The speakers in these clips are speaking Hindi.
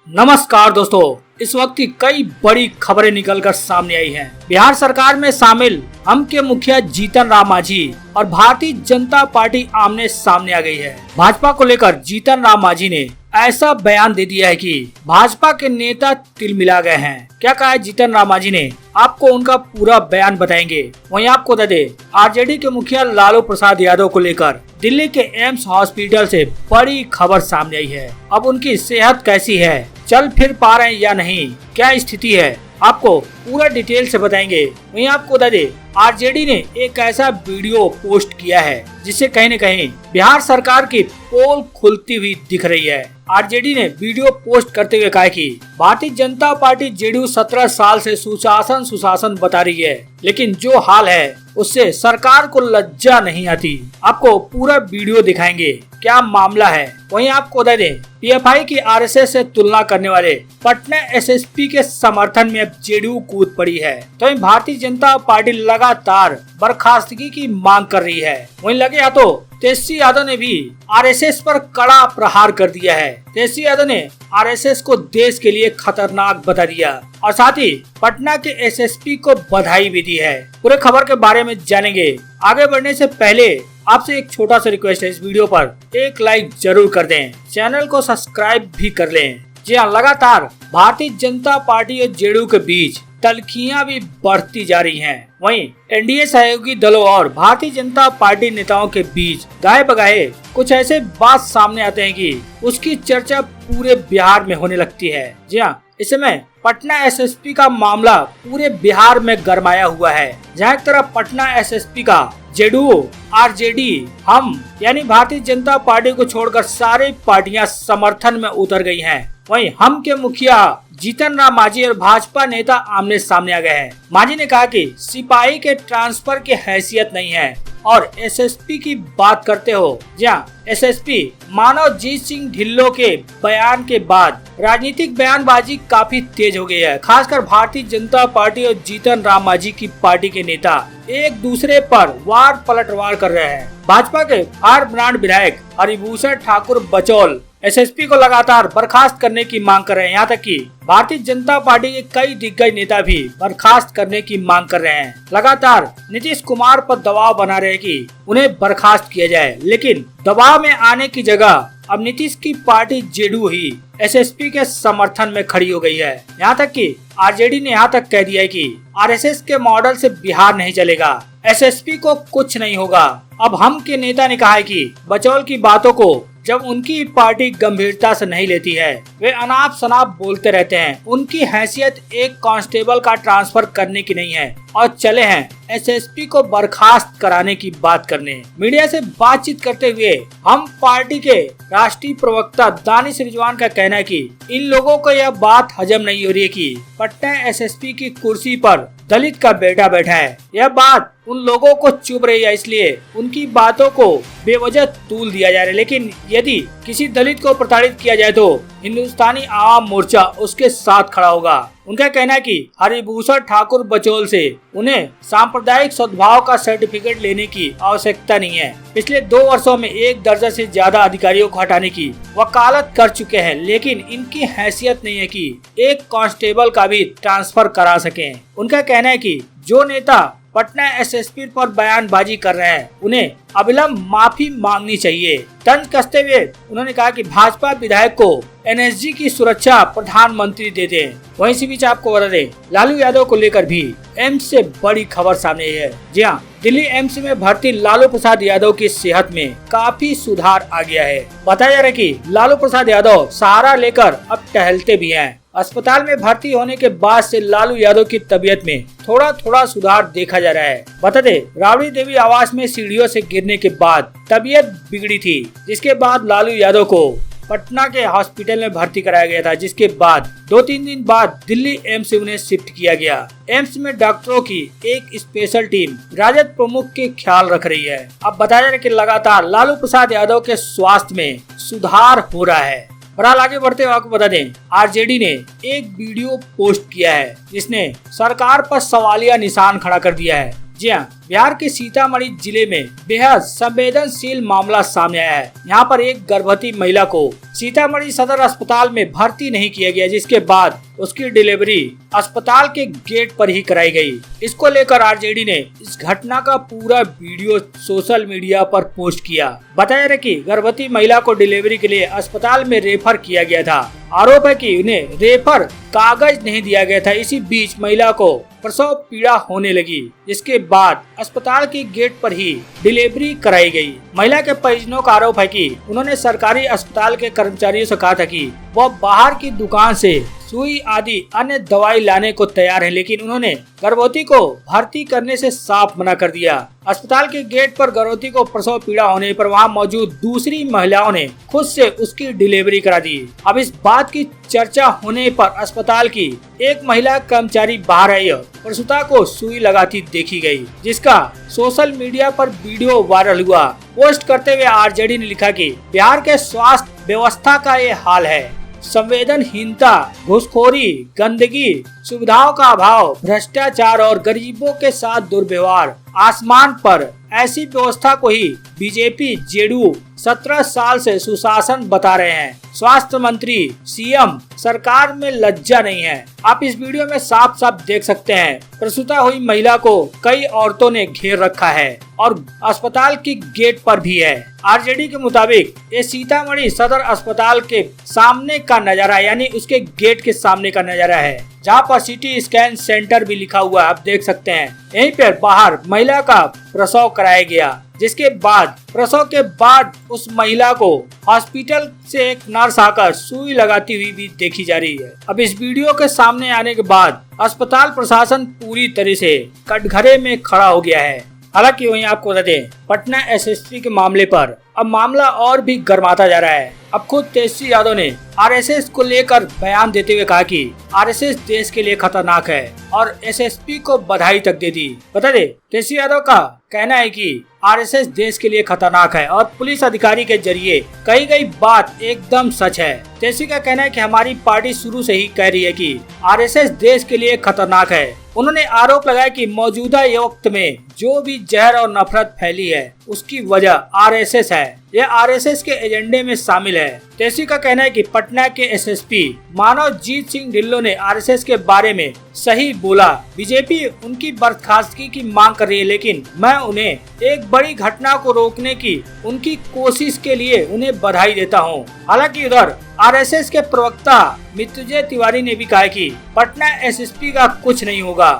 नमस्कार दोस्तों, इस वक्त की कई बड़ी खबरें निकलकर सामने आई हैं। बिहार सरकार में शामिल हम के मुखिया जीतन राम मांझी और भारतीय जनता पार्टी आमने सामने आ गई है। भाजपा को लेकर जीतन राम मांझी ने ऐसा बयान दे दिया है कि भाजपा के नेता तिलमिला गए हैं। क्या कहा है जीतन राम मांझी ने, आपको उनका पूरा बयान बताएंगे। वहीं आपको बता दें, आरजेडी के मुखिया लालू प्रसाद यादव को लेकर दिल्ली के एम्स हॉस्पिटल से बड़ी खबर सामने आई है। अब उनकी सेहत कैसी है, चल फिर पा रहे हैं या नहीं, क्या स्थिति है, आपको पूरा डिटेल से बताएंगे। वहीं आपको बता दें, आरजेडी ने एक ऐसा वीडियो पोस्ट किया है जिससे कहीं न कहीं बिहार सरकार की पोल खुलती हुई दिख रही है। आरजेडी ने वीडियो पोस्ट करते हुए कहा कि भारतीय जनता पार्टी जेडीयू 17 साल से सुशासन बता रही है, लेकिन जो हाल है उससे सरकार को लज्जा नहीं आती। आपको पूरा वीडियो दिखाएंगे, क्या मामला है। वहीं आपको बता दें, पीएफआई की आरएसएस से तुलना करने वाले पटना एसएसपी के समर्थन में अब जेडीयू कूद पड़ी है। तो भारतीय जनता पार्टी लगातार बर्खास्तगी की मांग कर रही है। वहीं लगे हाथों तेजस्वी यादव ने भी आरएसएस पर कड़ा प्रहार कर दिया है। तेजस्वी यादव ने आरएसएस को देश के लिए खतरनाक बता दिया और साथ ही पटना के एसएसपी को बधाई भी दी है। पूरे खबर के बारे में जानेंगे। आगे बढ़ने से पहले आपसे एक छोटा सा रिक्वेस्ट है, इस वीडियो पर एक लाइक जरूर कर दें, चैनल को सब्सक्राइब भी कर लें। जी हाँ, लगातार भारतीय जनता पार्टी और जेडीयू के बीच तल्खियां भी बढ़ती जा रही हैं। वहीं एनडीए सहयोगी दलों और भारतीय जनता पार्टी नेताओं के बीच गाहे बगाहे कुछ ऐसे बात सामने आते हैं कि उसकी चर्चा पूरे बिहार में होने लगती है। जी हाँ, इस समय पटना एसएसपी का मामला पूरे बिहार में गरमाया हुआ है। जहाँ एक तरफ पटना एसएसपी का जेडीयू, आरजेडी, हम यानी भारतीय जनता पार्टी को छोड़कर सारी पार्टियां समर्थन में उतर गई हैं। वहीं हम के मुखिया जीतन राम मांझी और भाजपा नेता आमने सामने आ गए हैं। मांझी ने कहा कि सिपाही के ट्रांसफर की हैसियत नहीं है और एसएसपी की बात करते हो। जहाँ एसएसपी मानवजीत सिंह ढिल्लों के बयान के बाद राजनीतिक बयानबाजी काफी तेज हो गई है। खासकर भारतीय जनता पार्टी और जीतन राम मांझी की पार्टी के नेता एक दूसरे पर वार पलटवार कर रहे हैं। भाजपा के फायर ब्रांड विधायक हरिभूषण ठाकुर बचौल एसएसपी को लगातार बर्खास्त करने की मांग कर रहे हैं। यहाँ तक कि भारतीय जनता पार्टी के कई दिग्गज नेता भी बर्खास्त करने की मांग कर रहे हैं। लगातार नीतीश कुमार पर दबाव बना रहे हैं कि उन्हें बर्खास्त किया जाए, लेकिन दबाव में आने की जगह अब नीतीश की पार्टी जेडीयू ही एसएसपी के समर्थन में खड़ी हो गई है। यहाँ तक कि आरजेडी ने यहाँ तक कह दिया है कि आरएसएस के मॉडल से बिहार नहीं चलेगा, एसएसपी को कुछ नहीं होगा। अब हम के नेता ने कहा है कि बचौल की बातों को जब उनकी पार्टी गंभीरता से नहीं लेती है, वे अनाप शनाप बोलते रहते हैं। उनकी हैसियत एक कांस्टेबल का ट्रांसफर करने की नहीं है और चले हैं एसएसपी को बर्खास्त कराने की बात करने। मीडिया से बातचीत करते हुए हम पार्टी के राष्ट्रीय प्रवक्ता दानिश रिजवान का कहना है कि इन लोगों को यह बात हजम नहीं हो रही है कि पटना एसएसपी की कुर्सी पर दलित का बेटा बैठा है। यह बात उन लोगों को चुभ रही है, इसलिए उनकी बातों को बेवजह तूल दिया जा रहा है। लेकिन यदि किसी दलित को प्रताड़ित किया जाए तो हिंदुस्तानी आवाम मोर्चा उसके साथ खड़ा होगा। उनका कहना है कि हरिभूषण ठाकुर बचौल से उन्हें सांप्रदायिक सद्भाव का सर्टिफिकेट लेने की आवश्यकता नहीं है। पिछले 2 वर्षों में 1 दर्जन से ज्यादा अधिकारियों को हटाने की वकालत कर चुके हैं, लेकिन इनकी हैसियत नहीं है कि एक कांस्टेबल का भी ट्रांसफर करा सकें। उनका कहना है कि जो नेता पटना एसएसपी पर बयानबाजी कर रहे हैं उन्हें अविलंब माफी मांगनी चाहिए। तंज कसते हुए उन्होंने कहा कि भाजपा विधायक को एनएसजी की सुरक्षा प्रधानमंत्री दे दें। वहीं इसी बीच आपको बता दें, लालू यादव को लेकर भी एम्स से बड़ी खबर सामने आई है। जी हाँ, दिल्ली एम्स में भर्ती लालू प्रसाद यादव की सेहत में काफी सुधार आ गया है। बताया जा रहा है कि लालू प्रसाद यादव सहारा लेकर अब टहलते भी हैं। अस्पताल में भर्ती होने के बाद से लालू यादव की तबीयत में थोड़ा थोड़ा सुधार देखा जा रहा है। बता दें, राबड़ी देवी आवास में सीढ़ियों से गिरने के बाद तबीयत बिगड़ी थी, जिसके बाद लालू यादव को पटना के हॉस्पिटल में भर्ती कराया गया था, जिसके बाद 2-3 दिन बाद दिल्ली एम्स से उन्हें शिफ्ट किया गया। एम्स में डॉक्टरों की एक स्पेशल टीम राजद प्रमुख के ख्याल रख रही है। अब बताया जा रहा है कि लगातार लालू प्रसाद यादव के स्वास्थ्य में सुधार हो रहा है। बहरहाल आगे बढ़ते हुए आपको बता दें, आरजेडी ने एक वीडियो पोस्ट किया है जिसने सरकार पर सवालिया निशान खड़ा कर दिया है। जी हाँ, बिहार के सीतामढ़ी जिले में बेहद संवेदनशील मामला सामने आया है। यहाँ पर एक गर्भवती महिला को सीतामढ़ी सदर अस्पताल में भर्ती नहीं किया गया, जिसके बाद उसकी डिलीवरी अस्पताल के गेट पर ही कराई गई। इसको लेकर आरजेडी ने इस घटना का पूरा वीडियो सोशल मीडिया पर पोस्ट किया। बताया रहा कि गर्भवती महिला को डिलीवरी के लिए अस्पताल में रेफर किया गया था। आरोप है कि उन्हें रेफर कागज नहीं दिया गया था। इसी बीच महिला को प्रसव पीड़ा होने लगी, जिसके बाद अस्पताल के गेट पर ही डिलीवरी कराई गई। महिला के परिजनों का आरोप है कि उन्होंने सरकारी अस्पताल के कर्मचारियों से कहा था कि वह बाहर की दुकान से सुई आदि अन्य दवाई लाने को तैयार है, लेकिन उन्होंने गर्भवती को भर्ती करने से साफ मना कर दिया। अस्पताल के गेट पर गर्भवती को प्रसव पीड़ा होने पर वहां मौजूद दूसरी महिलाओं ने खुद से उसकी डिलीवरी करा दी। अब इस बात की चर्चा होने पर अस्पताल की एक महिला कर्मचारी बाहर आई और प्रसूता को सुई लगाती देखी गई, जिसका सोशल मीडिया पर वीडियो वायरल हुआ। पोस्ट करते हुए आरजेडी ने लिखा कि बिहार के स्वास्थ्य व्यवस्था का ये हाल है। संवेदनहीनता, घूसखोरी, गंदगी, सुविधाओं का अभाव, भ्रष्टाचार और गरीबों के साथ दुर्व्यवहार आसमान पर। ऐसी व्यवस्था को ही बीजेपी जेडीयू 17 साल से सुशासन बता रहे हैं। स्वास्थ्य मंत्री, सीएम, सरकार में लज्जा नहीं है। आप इस वीडियो में साफ साफ देख सकते हैं, प्रसूता हुई महिला को कई औरतों ने घेर रखा है और अस्पताल की गेट पर भी है। आरजेडी के मुताबिक ये सीतामढ़ी सदर अस्पताल के सामने का नजारा, यानी उसके गेट के सामने का नजारा है, जहाँ पर सिटी स्कैन सेंटर भी लिखा हुआ है। आप देख सकते हैं यहीं पर बाहर महिला का प्रसव कराया गया, जिसके बाद प्रसव के बाद उस महिला को हॉस्पिटल से एक नर्स आकर सुई लगाती हुई भी देखी जा रही है। अब इस वीडियो के सामने आने के बाद अस्पताल प्रशासन पूरी तरह से कटघरे में खड़ा हो गया है। हालांकि वहीं आपको बता दें, पटना एसएसपी के मामले पर अब मामला और भी गर्माता जा रहा है। अब खुद तेजस्वी यादव ने आरएसएस को लेकर बयान देते हुए कहा कि आरएसएस देश के लिए खतरनाक है और एसएसपी को बधाई तक दे दी। बता दे, तेजस्वी यादव का कहना है कि आरएसएस देश के लिए खतरनाक है और पुलिस अधिकारी के जरिए कही गई बात एकदम सच है। तेजस्वी का कहना है कि हमारी पार्टी शुरू से ही कह रही है कि आरएसएस देश के लिए खतरनाक है। उन्होंने आरोप लगाया कि मौजूदा वक्त में जो भी जहर और नफरत फैली है उसकी वजह आरएसएस है। यह आरएसएस के एजेंडे में शामिल है। तेजस्वी का कहना है कि पटना के एसएसपी मानवजीत सिंह ढिल्लों ने आरएसएस के बारे में सही बोला। बीजेपी उनकी बर्खास्तगी की मांग कर रही है, लेकिन मैं उन्हें एक बड़ी घटना को रोकने की उनकी कोशिश के लिए उन्हें बधाई देता हूं। हालांकि उधर आरएसएस के प्रवक्ता मृत्युंजय तिवारी ने भी कहा कि पटना एसएसपी का कुछ नहीं होगा।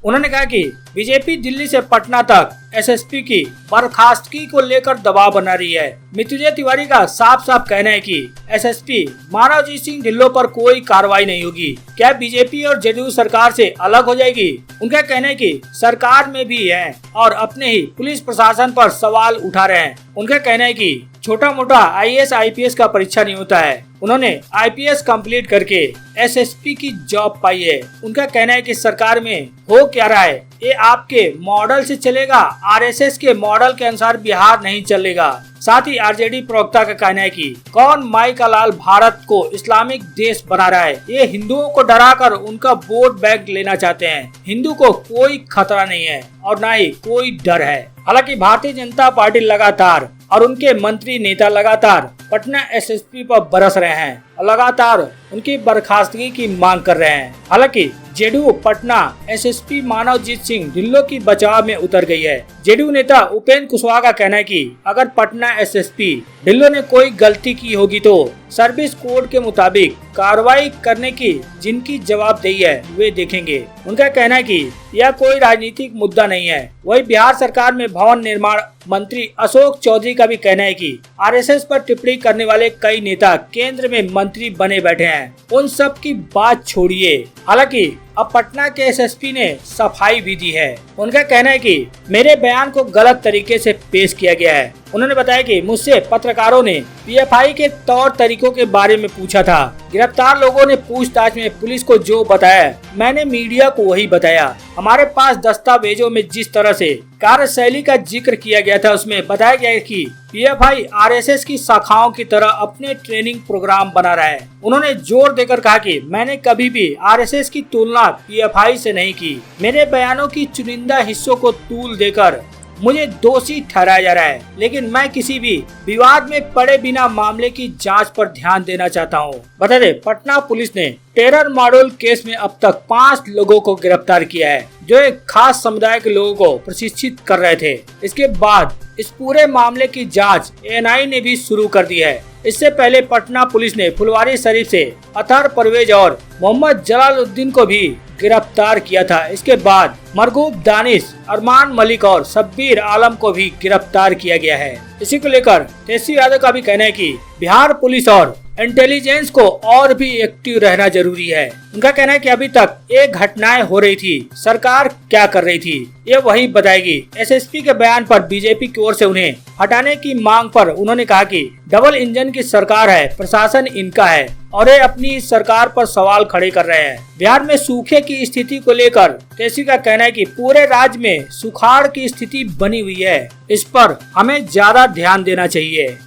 उन्होंने कहा कि बीजेपी दिल्ली से पटना तक एसएसपी की बर्खास्तगी को लेकर दबाव बना रही है। मृत्युंजय तिवारी का साफ साफ कहना है कि एसएसपी मानवजीत सिंह ढिल्लों पर कोई कार्रवाई नहीं होगी। क्या बीजेपी और जेडीयू सरकार से अलग हो जाएगी? उनका कहना है कि सरकार में भी है और अपने ही पुलिस प्रशासन पर सवाल उठा रहे हैं। उनका कहना है कि छोटा मोटा आईएएस आईपीएस का परीक्षा नहीं होता है। उन्होंने आईपीएस कंप्लीट करके एसएसपी की जॉब पाई है। उनका कहना है कि सरकार में हो क्या रहा है, ये आपके मॉडल से चलेगा, आरएसएस के मॉडल के अनुसार बिहार नहीं चलेगा। साथ ही आरजेडी प्रवक्ता का कहना है कि कौन माई का लाल भारत को इस्लामिक देश बना रहा है। ये हिंदुओं को डराकर उनका वोट बैंक लेना चाहते हैं। हिंदू को कोई खतरा नहीं है और न ही कोई डर है। हालांकि भारतीय जनता पार्टी लगातार और उनके मंत्री नेता लगातार पटना एसएसपी पर बरस रहे हैं, लगातार उनकी बर्खास्तगी की मांग कर रहे हैं। हालांकि जेडीयू पटना एसएसपी मानवजीत सिंह ढिल्लों की बचाव में उतर गई है। जेडीयू नेता उपेंद्र कुशवाहा का कहना है कि अगर पटना एसएसपी ढिल्लों ने कोई गलती की होगी तो सर्विस कोड के मुताबिक कार्रवाई करने की जिनकी जवाबदेही है वे देखेंगे। उनका कहना है कि यह कोई राजनीतिक मुद्दा नहीं है। वही बिहार सरकार में भवन निर्माण मंत्री अशोक चौधरी का भी कहना है कि आरएसएस पर टिप्पणी करने वाले कई नेता केंद्र में मंत्री बने बैठे हैं, उन सब की बात छोड़िए। हालांकि अब पटना के एसएसपी ने सफाई भी दी है। उनका कहना है कि मेरे बयान को गलत तरीके से पेश किया गया है। उन्होंने बताया कि मुझसे पत्रकारों ने पीएफआई के तौर तरीकों के बारे में पूछा था। गिरफ्तार लोगों ने पूछताछ में पुलिस को जो बताया मैंने मीडिया को वही बताया। हमारे पास दस्तावेजों में जिस तरह से कार्यशैली का जिक्र किया गया था, उसमें बताया गया है कि पीएफआई आरएसएस की शाखाओं की तरह अपने ट्रेनिंग प्रोग्राम बना रहा है। उन्होंने जोर देकर कहा कि मैंने कभी भी आरएसएस की तुलना पीएफआई से नहीं की। मेरे बयानों की चुनिंदा हिस्सों को तूल देकर मुझे दोषी ठहराया जा रहा है, लेकिन मैं किसी भी विवाद में पड़े बिना मामले की जांच पर ध्यान देना चाहता हूं। बता दें, पटना पुलिस ने टेरर मॉडल केस में अब तक 5 लोगों को गिरफ्तार किया है, जो एक खास समुदाय के लोगों को प्रशिक्षित कर रहे थे। इसके बाद इस पूरे मामले की जांच एएनआई ने भी शुरू कर दी है। इससे पहले पटना पुलिस ने फुलवारी शरीफ से अतहर परवेज और मोहम्मद जलालुद्दीन को भी गिरफ्तार किया था। इसके बाद मरगूब दानिश, अरमान मलिक और शब्बीर आलम को भी गिरफ्तार किया गया है। इसी को लेकर तेजस्वी यादव का भी कहना है कि बिहार पुलिस और इंटेलिजेंस को और भी एक्टिव रहना जरूरी है। उनका कहना है कि अभी तक एक घटनाएं हो रही थी, सरकार क्या कर रही थी ये वही बताएगी। एसएसपी के बयान पर बीजेपी की ओर से उन्हें हटाने की मांग पर उन्होंने कहा कि डबल इंजन की सरकार है, प्रशासन इनका है और ये अपनी सरकार पर सवाल खड़े कर रहे हैं। बिहार में सूखे की स्थिति को लेकर तेजस्वी का कहना है कि पूरे राज्य में सुखाड़ की स्थिति बनी हुई है, इस पर हमें ज्यादा ध्यान देना चाहिए।